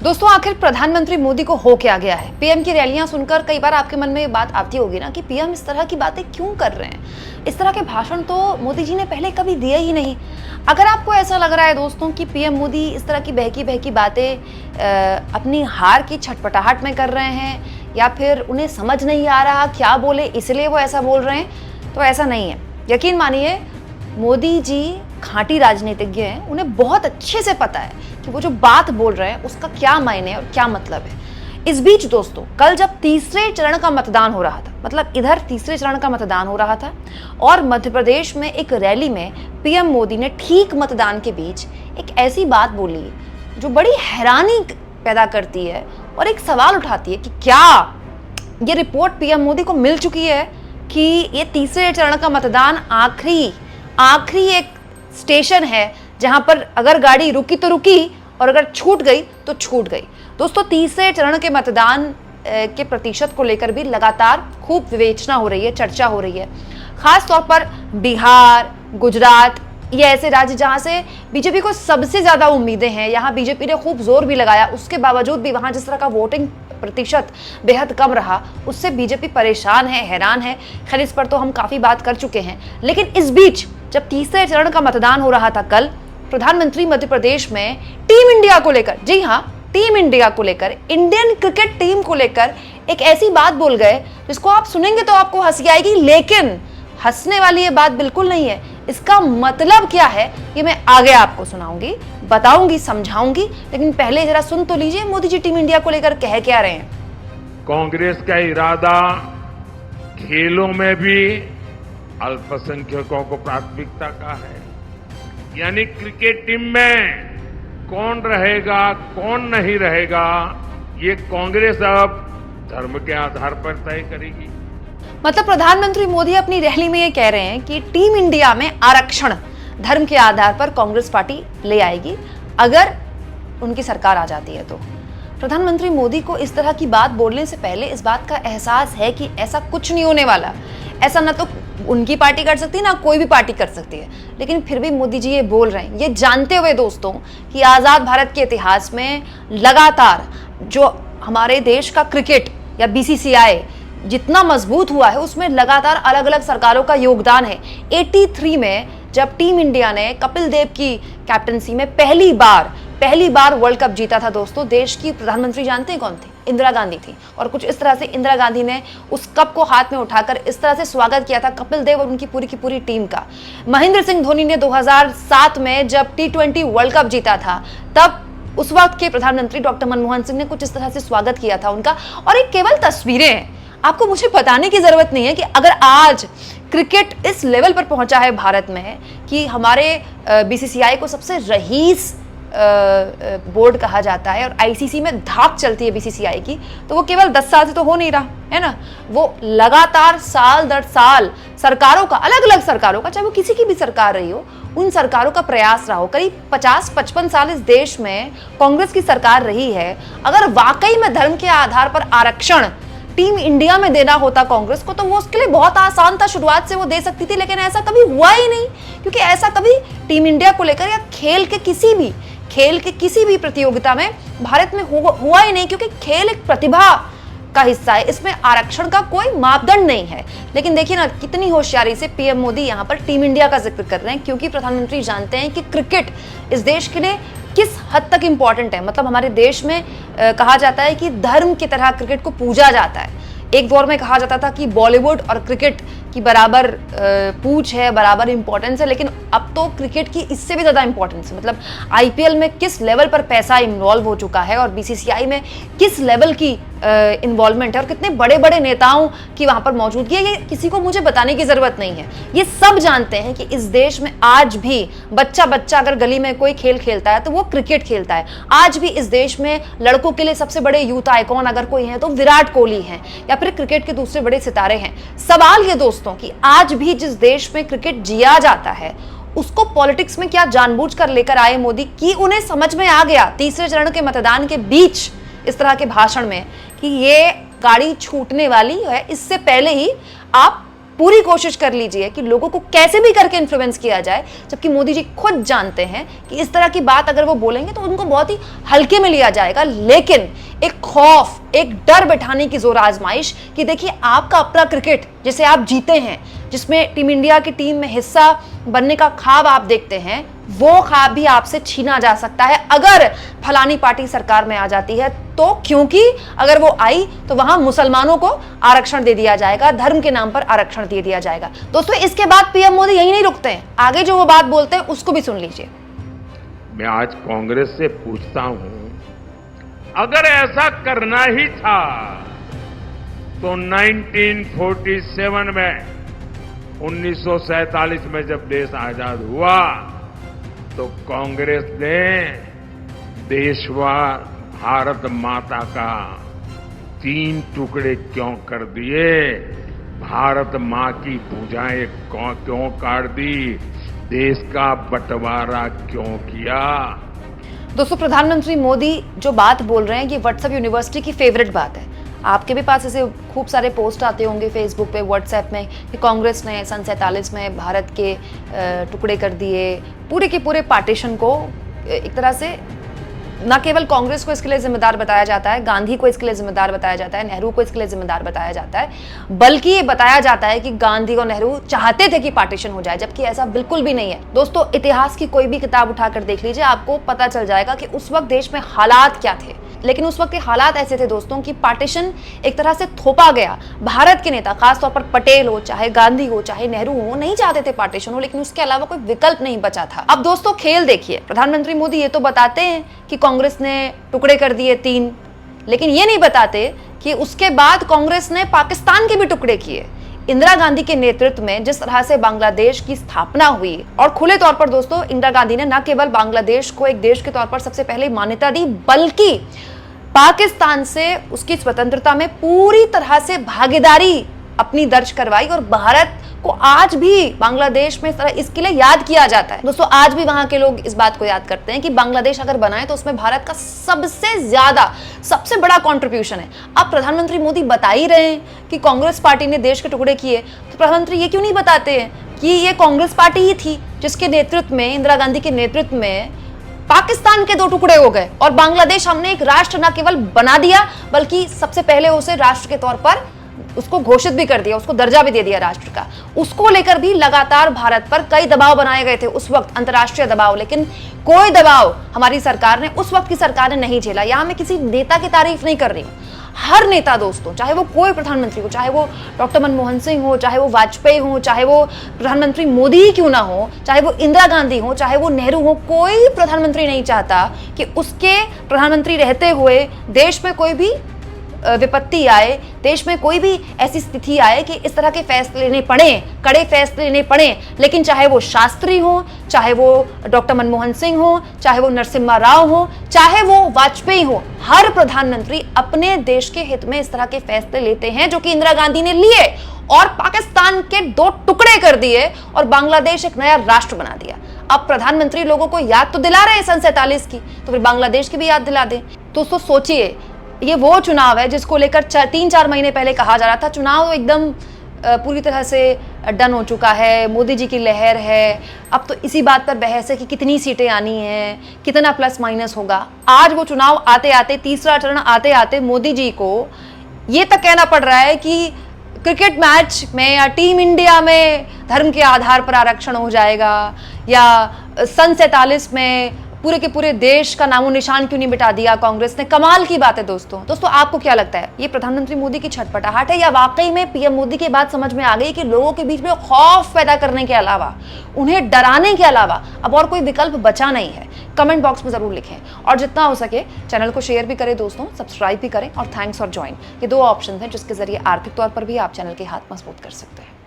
दोस्तों, आखिर प्रधानमंत्री मोदी को हो क्या गया है? पीएम की रैलियां सुनकर कई बार आपके मन में ये बात आती होगी ना कि पीएम इस तरह की बातें क्यों कर रहे हैं? इस तरह के भाषण तो मोदी जी ने पहले कभी दिए ही नहीं। अगर आपको ऐसा लग रहा है दोस्तों कि पीएम मोदी इस तरह की बहकी बहकी बातें अपनी हार की छटपटाहट में कर रहे हैं या फिर उन्हें समझ नहीं आ रहा क्या बोले इसलिए वो ऐसा बोल रहे हैं, तो ऐसा नहीं है। यकीन मानिए, मोदी जी खांटी राजनीतिज्ञ हैं। उन्हें बहुत अच्छे से पता है कि वो जो बात बोल रहे हैं उसका क्या मायने और क्या मतलब है। इस बीच दोस्तों, कल जब तीसरे चरण का मतदान हो रहा था, मतलब इधर तीसरे चरण का मतदान हो रहा था और मध्य प्रदेश में एक रैली में पीएम मोदी ने ठीक मतदान के बीच एक ऐसी बात बोली जो बड़ी हैरानी पैदा करती है और एक सवाल उठाती है कि क्या ये रिपोर्ट पीएम मोदी को मिल चुकी है कि ये तीसरे चरण का मतदान आखिरी एक स्टेशन है जहां पर अगर गाड़ी रुकी तो रुकी और अगर छूट गई तो छूट गई। दोस्तों, तीसरे चरण के मतदान के प्रतिशत को लेकर भी लगातार खूब विवेचना हो रही है, चर्चा हो रही है। खास तौर पर बिहार, गुजरात, ये ऐसे राज्य जहां से बीजेपी को सबसे ज्यादा उम्मीदें हैं। यहाँ बीजेपी ने खूब जोर भी लगाया, उसके बावजूद भी वहां जिस तरह का वोटिंग प्रतिशत बेहद कम रहा, उससे बीजेपी परेशान है, हैरान है। खैर, इस पर तो हम काफी बात कर चुके हैं। लेकिन इस बीच जब तीसरे चरण का मतदान हो रहा था कल, प्रधानमंत्री मध्य प्रदेश में टीम इंडिया को लेकर, जी हाँ, टीम इंडिया को लेकर, इंडियन क्रिकेट टीम को लेकर एक ऐसी बात बोल गए जिसको आप सुनेंगे तो आपको हंसी आएगी, लेकिन हंसने वाली ये बात बिल्कुल नहीं है। इसका मतलब क्या है ये मैं आगे आपको सुनाऊंगी, बताऊंगी, समझाऊंगी। लेकिन पहले जरा सुन तो लीजिए मोदी जी टीम इंडिया को लेकर कह क्या रहे हैं। कांग्रेस का इरादा खेलों में भी अल्पसंख्यकों को प्राथमिकता का है, यानी क्रिकेट टीम में कौन रहेगा कौन नहीं रहेगा ये कांग्रेस अब धर्म के आधार पर तय करेगी। मतलब प्रधानमंत्री मोदी अपनी रैली में ये कह रहे हैं कि टीम इंडिया में आरक्षण धर्म के आधार पर कांग्रेस पार्टी ले आएगी अगर उनकी सरकार आ जाती है तो। प्रधानमंत्री मोदी को इस तरह की बात बोलने से पहले इस बात का एहसास है कि ऐसा कुछ नहीं होने वाला। ऐसा ना तो उनकी पार्टी कर सकती है ना कोई भी पार्टी कर सकती है, लेकिन फिर भी मोदी जी ये बोल रहे हैं, ये जानते हुए दोस्तों कि आजाद भारत के इतिहास में लगातार जो हमारे देश का क्रिकेट या बीसीसीआई जितना मजबूत हुआ है उसमें लगातार अलग अलग सरकारों का योगदान है। 83 में जब टीम इंडिया ने कपिल देव की कैप्टनसी में पहली बार वर्ल्ड कप जीता था दोस्तों, देश की प्रधानमंत्री जानते हैं कौन थी? इंदिरा गांधी थी। और कुछ इस तरह से इंदिरा गांधी ने उस कप को हाथ में उठाकर इस तरह से स्वागत किया था कपिल देव और उनकी पूरी की पूरी टीम का। महेंद्र सिंह धोनी ने 2007 में जब T20 वर्ल्ड कप जीता था, तब उस वक्त के प्रधानमंत्री डॉक्टर मनमोहन सिंह ने कुछ इस तरह से स्वागत किया था उनका। और ये केवल तस्वीरें हैं, आपको मुझे बताने की जरूरत नहीं है कि अगर आज क्रिकेट इस लेवल पर पहुंचा है भारत में कि हमारे बीसीसीआई को सबसे रईस बोर्ड कहा जाता है और आईसीसी में धाक चलती है बीसीसीआई की, तो वो केवल 10 साल से तो हो नहीं रहा है ना। वो लगातार साल दर साल सरकारों का, अलग अलग सरकारों का, चाहे वो किसी की भी सरकार रही हो, उन सरकारों का प्रयास रहा हो। करीब 50-55 साल इस देश में कांग्रेस की सरकार रही है। अगर वाकई में धर्म के आधार पर आरक्षण टीम इंडिया में देना होता कांग्रेस को, तो वो उसके लिए बहुत आसान था, शुरुआत से वो दे सकती थी। लेकिन ऐसा कभी हुआ ही नहीं, क्योंकि ऐसा कभी टीम इंडिया को लेकर या खेल के किसी भी प्रतियोगिता में भारत में हुआ ही नहीं, क्योंकि खेल एक प्रतिभा का हिस्सा है, इसमें आरक्षण का कोई मापदंड नहीं है। लेकिन देखिए ना, कितनी होशियारी से पीएम मोदी यहाँ पर टीम इंडिया का जिक्र कर रहे हैं, क्योंकि प्रधानमंत्री जानते हैं कि क्रिकेट इस देश के लिए किस हद तक इंपॉर्टेंट है। मतलब हमारे देश में कहा जाता है कि धर्म की तरह क्रिकेट को पूजा जाता है। एक दौर में कहा जाता था कि बॉलीवुड और क्रिकेट की बराबर पूछ है, बराबर इंपॉर्टेंस है, लेकिन अब तो क्रिकेट की इससे भी ज़्यादा इंपॉर्टेंस है। मतलब आईपीएल में किस लेवल पर पैसा इन्वॉल्व हो चुका है और बीसीसीआई में किस लेवल की इन्वॉल्वमेंट है और कितने बड़े बड़े नेताओं की वहाँ पर मौजूदगी है, ये किसी को मुझे बताने की ज़रूरत नहीं है। ये सब जानते हैं कि इस देश में आज भी बच्चा अगर गली में कोई खेल खेलता है तो वो क्रिकेट खेलता है। आज भी इस देश में लड़कों के लिए सबसे बड़े यूथ आइकॉन अगर कोई है तो विराट कोहली हैं या फिर क्रिकेट के दूसरे बड़े सितारे हैं। सवाल ये दोस्तों कि आज भी जिस देश में क्रिकेट जिया जाता है उसको पॉलिटिक्स में क्या जानबूझकर लेकर आए मोदी कि उन्हें समझ में आ गया तीसरे चरण के मतदान के बीच इस तरह के भाषण में कि ये गाड़ी छूटने वाली है, इससे पहले ही आप पूरी कोशिश कर लीजिए कि लोगों को कैसे भी करके इन्फ्लुएंस किया जाए, जबकि मोदी जी खुद जानते हैं कि इस तरह की बात अगर वो बोलेंगे तो उनको बहुत ही हल्के में लिया जाएगा। लेकिन एक खौफ, एक डर बैठाने की जोर आजमाइश कि देखिए आपका अपना क्रिकेट जिसे आप जीते हैं, जिसमें टीम इंडिया की टीम में हिस्सा बनने का ख्वाब आप देखते हैं, वो ख्वाब भी आपसे छीना जा सकता है अगर फलानी पार्टी सरकार में आ जाती है तो। क्योंकि अगर वो आई तो वहां मुसलमानों को आरक्षण दे दिया जाएगा, धर्म के नाम पर आरक्षण दे दिया जाएगा। दोस्तों, इसके बाद पीएम मोदी यही नहीं रुकते हैं, आगे जो वो बात बोलते हैं उसको भी सुन लीजिए। मैं आज कांग्रेस से पूछता हूं, अगर ऐसा करना ही था तो 1947 में 1947 में जब देश आजाद हुआ तो कांग्रेस ने देशवार भारत माता का 3 टुकड़े क्यों कर दिए? भारत मां की भुजाएं क्यों काट दी? देश का बंटवारा क्यों किया? दोस्तों, प्रधानमंत्री मोदी जो बात बोल रहे हैं ये व्हाट्सएप यूनिवर्सिटी की फेवरेट बात है। आपके भी पास ऐसे खूब सारे पोस्ट आते होंगे फेसबुक पे, व्हाट्सएप में कि कांग्रेस ने सन 47 में भारत के टुकड़े कर दिए, पूरे के पूरे पार्टीशन को। एक तरह से न केवल कांग्रेस को इसके लिए जिम्मेदार बताया जाता है, गांधी को इसके लिए जिम्मेदार बताया जाता है, नेहरू को इसके लिए जिम्मेदार बताया जाता है, बल्कि ये बताया जाता है कि गांधी और नेहरू चाहते थे कि पार्टीशन हो जाए, जबकि ऐसा बिल्कुल भी नहीं है। दोस्तों, इतिहास की कोई भी किताब उठाकर देख लीजिए, आपको पता चल जाएगा कि उस वक्त देश में हालात क्या थे। लेकिन उस वक्त के हालात ऐसे थे दोस्तों कि पार्टीशन एक तरह से थोपा गया। भारत के नेता, खासतौर पर पटेल हो, चाहे गांधी हो, चाहे नेहरू हो, नहीं चाहते थे पार्टीशन हो, लेकिन उसके अलावा कोई विकल्प नहीं बचा था। अब दोस्तों, खेल देखिए, प्रधानमंत्री मोदी ये तो बताते हैं कि कांग्रेस ने टुकड़े कर दिए 3, लेकिन ये नहीं बताते कि उसके बाद कांग्रेस ने पाकिस्तान के भी टुकड़े किए। इंदिरा गांधी के नेतृत्व में जिस तरह से बांग्लादेश की स्थापना हुई, और खुले तौर पर दोस्तों इंदिरा गांधी ने न केवल बांग्लादेश को एक देश के तौर पर सबसे पहले मान्यता दी, बल्कि पाकिस्तान से उसकी स्वतंत्रता में पूरी तरह से भागीदारी अपनी दर्ज करवाई। और भारत को आज भी बांग्लादेश में इसके लिए याद किया जाता है। दोस्तों, आज भी वहां के लोग इस बात को याद करते हैं कि बांग्लादेश अगर बनाए तो उसमें भारत का सबसे बड़ा कंट्रीब्यूशन है। अब प्रधानमंत्री मोदी बता ही रहे हैं कि कांग्रेस पार्टी ने देश के टुकड़े किए, तो प्रधानमंत्री ये क्यों नहीं बताते हैं कि ये कांग्रेस पार्टी ही थी जिसके नेतृत्व में, इंदिरा गांधी के नेतृत्व में पाकिस्तान के 2 टुकड़े हो गए और बांग्लादेश हमने एक राष्ट्र न केवल बना दिया, बल्कि सबसे पहले उसे राष्ट्र के तौर पर उसको घोषित भी कर दिया, उसको दर्जा भी दे दिया राष्ट्र का। उसको लेकर भी लगातार भारत पर कई दबाव बनाए गए थे उस वक्त, अंतर्राष्ट्रीय दबाव, लेकिन कोई दबाव हमारी सरकार ने, उस वक्त की सरकार ने नहीं झेला। यहां मैं किसी नेता की तारीफ नहीं कर रही हूं, हर नेता दोस्तों, चाहे वो कोई प्रधानमंत्री हो, चाहे वो डॉक्टर मनमोहन सिंह हो, चाहे वो वाजपेयी हो, चाहे वो प्रधानमंत्री मोदी ही क्यों ना हो, चाहे वो इंदिरा गांधी हो, चाहे वो नेहरू हो, कोई प्रधानमंत्री नहीं चाहता कि उसके प्रधानमंत्री रहते हुए देश में कोई भी विपत्ति आए, देश में कोई भी ऐसी स्थिति आए कि इस तरह के फैसले लेने पड़े, कड़े फैसले लेने पड़े। लेकिन चाहे वो शास्त्री हो, चाहे वो डॉक्टर मनमोहन सिंह हो, चाहे वो नरसिम्हा राव हो, चाहे वो वाजपेयी हो, हर प्रधानमंत्री अपने देश के हित में इस तरह के फैसले लेते हैं, जो कि इंदिरा गांधी ने लिए और पाकिस्तान के 2 टुकड़े कर दिए और बांग्लादेश एक नया राष्ट्र बना दिया। अब प्रधानमंत्री लोगों को याद तो दिला रहे हैं सन 47 की, तो फिर बांग्लादेश की भी याद दिला दें। दोस्तों, सोचिए, ये वो चुनाव है जिसको लेकर 3-4 महीने पहले कहा जा रहा था चुनाव तो एकदम पूरी तरह से डन हो चुका है, मोदी जी की लहर है, अब तो इसी बात पर बहस है कि कितनी सीटें आनी हैं, कितना प्लस माइनस होगा। आज वो चुनाव आते आते, तीसरा चरण आते आते मोदी जी को ये तक कहना पड़ रहा है कि क्रिकेट मैच में या टीम इंडिया में धर्म के आधार पर आरक्षण हो जाएगा, या सन 47 में पूरे के पूरे देश का नामो निशान क्यों नहीं मिटा दिया कांग्रेस ने। कमाल की बात है दोस्तों, आपको क्या लगता है, ये प्रधानमंत्री मोदी की छटपटाहट है या वाकई में पीएम मोदी की बात समझ में आ गई कि लोगों के बीच में खौफ पैदा करने के अलावा, उन्हें डराने के अलावा अब और कोई विकल्प बचा नहीं है? कमेंट बॉक्स में जरूर लिखें और जितना हो सके चैनल को शेयर भी करें दोस्तों, सब्सक्राइब भी करें और थैंक्स फॉर ज्वाइन। ये 2 ऑप्शन हैं जिसके जरिए आर्थिक तौर पर भी आप चैनल के हाथ मजबूत कर सकते हैं।